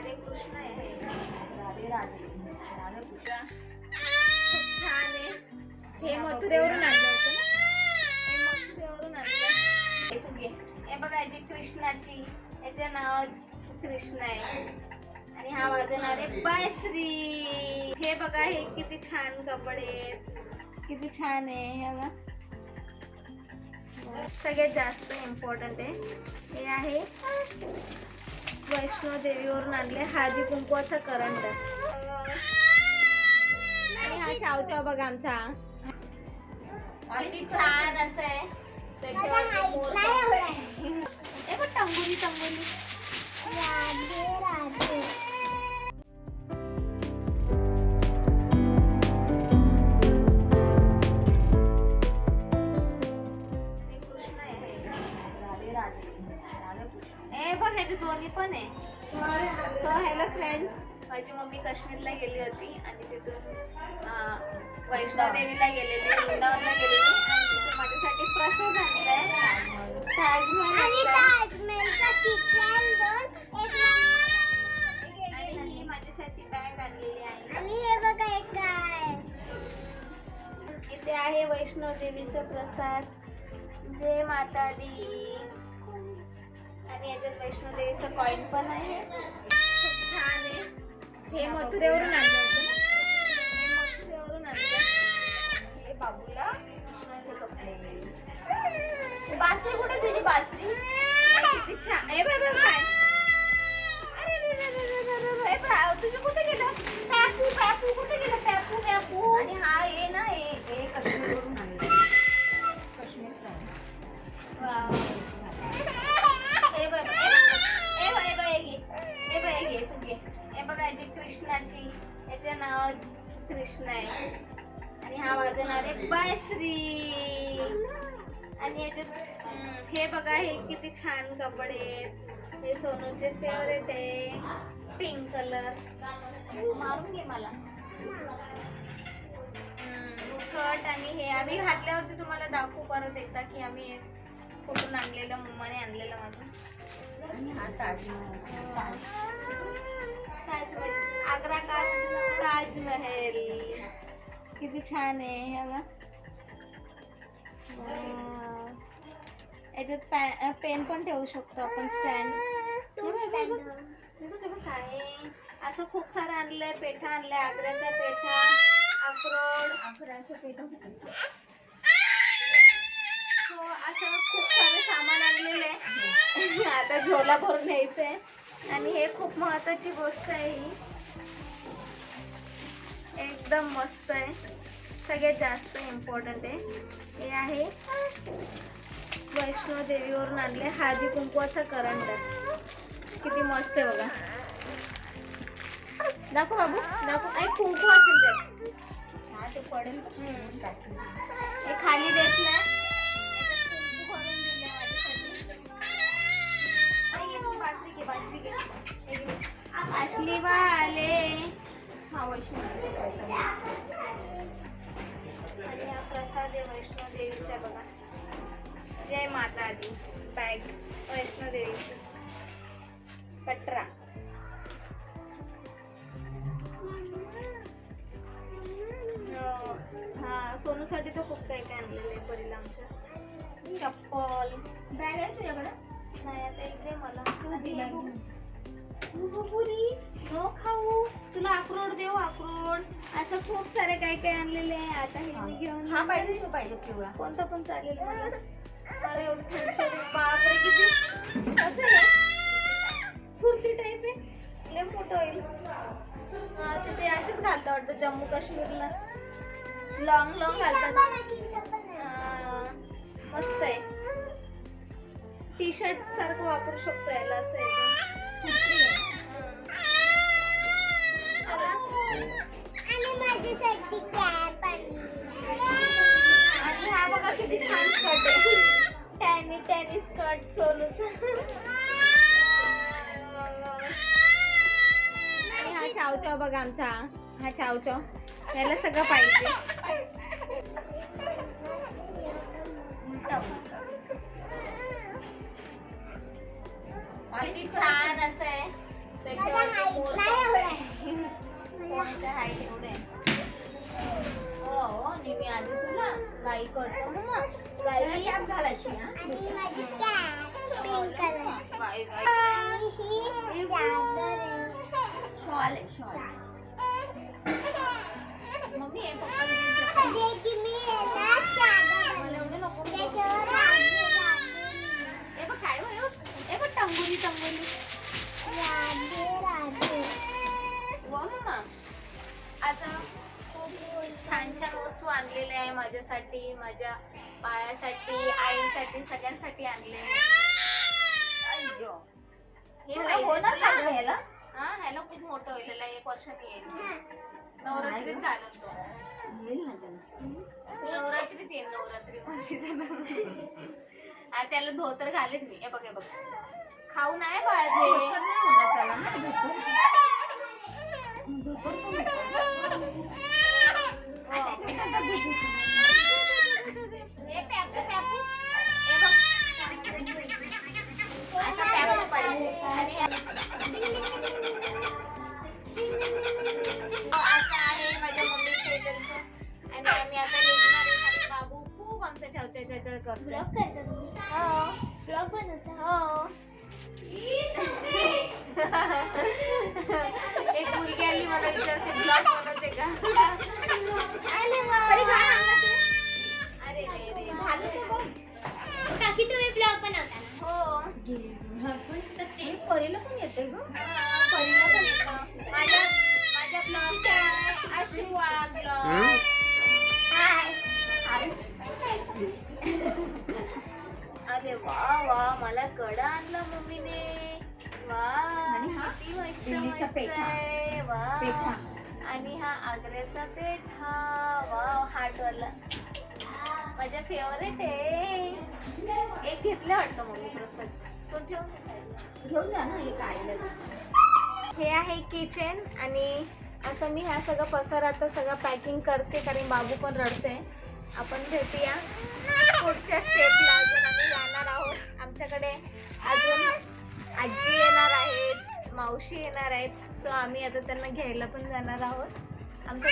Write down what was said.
राधे कृष्ण आहे. राधे राधे राधे कृष्ण खूप छान आहे. हे मथुरेवरून आणलं होतं ना, हे मथुरेवरून आणलं. तू घे. हे बघा याची कृष्णाची, याचं नाव कृष्ण आहे आणि हा वाजवणार आहे बासरी. हे बघा हे किती छान कपडे आहेत, किती छान आहे. हे बघा सगळ्यात जास्त इम्पॉर्टंट आहे हे आहे वैष्णो देवीवरून आणले हळदी कुंकवाचा करंट. आणि हा चाव चाव बघा आमचा किती छान असं आहे. त्याच्यावर हे बघ तंबोली तंबोली. राधे राधे. हे बघ हे दोन्ही पण आहे. सो हॅलो फ्रेंड्स, माझी मम्मी काश्मीरला गेली होती आणि तिथून वैष्णोदेवीला गेलेली, वृंदावनला गेलेली आणि तिथून माझ्यासाठी प्रसाद आणलाय ताजमहल आणि ही माझ्यासाठी बॅग आणलेली आहे. आणि हे बघा एक काय इथे आहे वैष्णोदेवीचा प्रसाद. जय माता दी. आणि याच्यात वैष्णोदेवीचा कॉइन पण आहे. खूप छान आहे. हे मथुरेवरून आणलं होतं ना, हे मथुरेवरून आणलं. हे बाबूला कृष्णाचे कपडे. बासरी कुठे तुझी बासरी? किती छान. हे बघ बघ काय. अरे रे रे रे रे रे रे. हे बघ तुझं कुठे गेलं? पॅपू पॅपू कुठे गेलं? पॅपू पॅपू. आणि हा हे ना हे काश्मीरवरून आणलं. काश्मीरचा आहे. वाव. हे बघ तू घे. हे बघा याची कृष्णाची, याचं नाव कृष्ण आहे आणि हा वाजवणार आहे बासरी. आणि याच्यात हे बघा हे किती छान कपडे आहेत. हे सोनूचे फेवरेट आहे, पिंक कलर. मारून घे मला. स्कर्ट आणि हे आम्ही घातल्यावरती तुम्हाला दाखवू परत एकदा की आम्ही कुठून आणलेलं, मम्माने आणलेलं माझं. आणि हा ताजमहल, आग्रा का ताजमहल किती छान आहे. हे बघा याच्यात पेन पण ठेवू शकतो आपण, स्टँड. काय असं खूप सारं आणलंय. पेठा आणलाय, आग्र्याचा पेठा, अक्रोड, अक्रोडचा पेठा. हो असं खूप सारं सामान आणलेलं आहे. आता झोला भरून न्यायचंय. आणि हे खूप महत्वाची गोष्ट आहे, ही एकदम मस्त आहे, सगळ्यात जास्त इम्पॉर्टंट आहे. हे आहे वैष्णो देवीवरून आणले हळदी कुंकवाचा करंट. किती मस्त आहे बघा. दाखव बाबू दाखव. कुंकू असेल त्यात. ते पडेल. हे खाली देत नाही, कुंकू भरून दिले माझ्यासाठी. बासरी घे. असली वाले हा वैष्णो. आणि हा प्रसाद आहे वैष्णो देवीचा बघा. जय माता दी. बॅग वैष्णो देवीची. कटरा. हा सोनूसाठी तर खूप काही काय आणलेलं आहे. परीला आमच्या चप्पल. बॅग आहे तुझ्याकडं? नाही आता इकडे मला तू दिला. पुरी नो खाऊ, तुला अक्रोड देऊ अक्रोड. असं खूप सारे काय काय आणलेले आहे. आता हे मी घेऊन. हा पाहिजे तू पाहिजे पिवळा कोणता पण चालेल मला. अरे एवढं बापरे किती कसं आहे. कुर्ती टाईप आहे, लय मोठं होईल. हा तिथे असेच घालतात वाटतं जम्मू काश्मीरला. लॉंग लॉंग घालतात. मस्त आहे. टी शर्ट सारखं वापरू शकतो याला. असं आहे आणि माझ्यासाठी कॅप आणि हा बघा किती छान स्कर्ट आहे. टॅनी स्कर्ट सोनूचा. आणि हा चाव चाव बघा आमचा. हा चाव चाव याला सगळं पाहिजे. किती छान असं आहे. त्याच्यावर शॉल आहे शॉल. मम्मी हे पप्पा घ्यायचं. जे की मी याला चादर मला एवढं नको. त्याच्यावर रांगोळी हे बघ काय बघ, हे बघ टंगोली टंगोली. राधे राधे. वा मम्मा, आता खूप छान छान वस्तू आणलेल्या आहे माझ्यासाठी, माझ्या बाळासाठी, आईसाठी, सगळ्यांसाठी आणले. अय्यो. हे ह्याला पाहिजे होणार का तुला? गं ह्याला? हा, ह्याला खूप मोठं होईल, ह्याला 1 वर्षाने येईल. नवरात्रीत घालून तो. येईल ना त्याला. नवरात्रीत येईल, नवरात्रीमध्ये आणि त्याला धोतर घालेन मी. हे बघ हे बघ, खाऊ नाही बाळ ते. धोतर नाही होणार त्याला ना, धोतर. धोतर पण होतं. हे पॅपू पॅपू, हे बघ असं पॅपू पाहिजे. आणि असं आहे माझ्या मम्मीच्या इकडचं. आणि आम्ही आता निघणार आहे. आणि बाबू खूप आमचा छावछाव करतो. ब्लॉग करता तुम्ही? हो ब्लॉग बनवता? हो. एक मुलगी आली मला विचारते ब्लॉग बनवते का. आले वा. अरे रे रे. झालं ते बघ. काकी तुम्ही ब्लॉग बनवता ना? हो. हे परीला पण येते ग. परीला पण येतं. माझ्या ब्लॉगच्या आशुवा ब्लॉग. अरे वा वा, मला कडा आणला मम्मीने. वा, आणि हा किती मस्त दिल्लीचा मस्त पेठा. आहे. वा. पेठा. आणि हा आग्र्याचा पेठा. वा, हार्ट वाला माझ्या फेवरेट आहे. एक घेतलं वाटतं मम्मी प्रसाद. तो ठेवून दे side ला. घेऊन जा ना हे काय. हे आहे किचन. आणि असं मी ह्या सगळं पसार आता सगळं पॅकिंग करते, कारण बाबू पण रडते. आपण भेटूया पुढच्या स्टेपला. अजून आम्ही जाणार आहोत. आमच्याकडे अजून आजी येणार आहेत, मावशी येणार आहेत. सो आम्ही आता त्यांना घ्यायला पण जाणार आहोत. आमचं